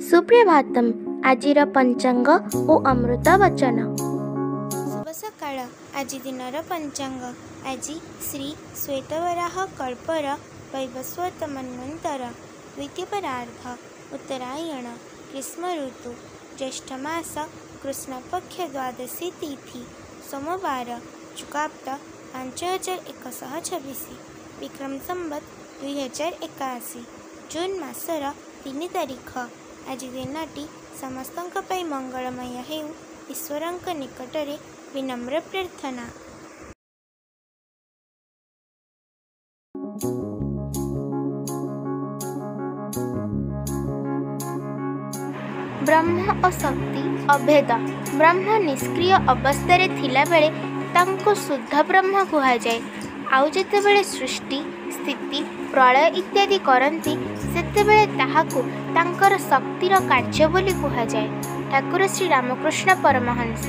सुप्रभातम आजिर पंचांग ओ अमृत वचन। शुभ सकाळ। आज दिनर पंचांग। आज श्री श्वेतवराह कल्पर वैवस्वत मन्वंतर द्वितीयपरार्ध उत्तरायण ग्रीष्म ऋतु ज्येष्ठ मास कृष्ण पक्ष द्वादशी तिथि सोमवार चुकाप्त 5126 विक्रम संबत 2081 जून मासर 3 तारिख। आज दिनटी समस्तंक पई मंगलमय हेउ ईश्वरंक निकटरे विनम्र प्रार्थना। ब्रह्म और शक्ति अभेद। ब्रह्म निष्क्रिय अवस्था थिला बेले तांको शुद्ध ब्रह्म कहा जाए। आउ जेतेबेले सृष्टि स्थिति प्रलय इत्यादि करती सेतेबेले ताहाकु तांकर शक्तिर कार्य बोली कहा जाए। ठाकुर श्री रामकृष्ण परमहंस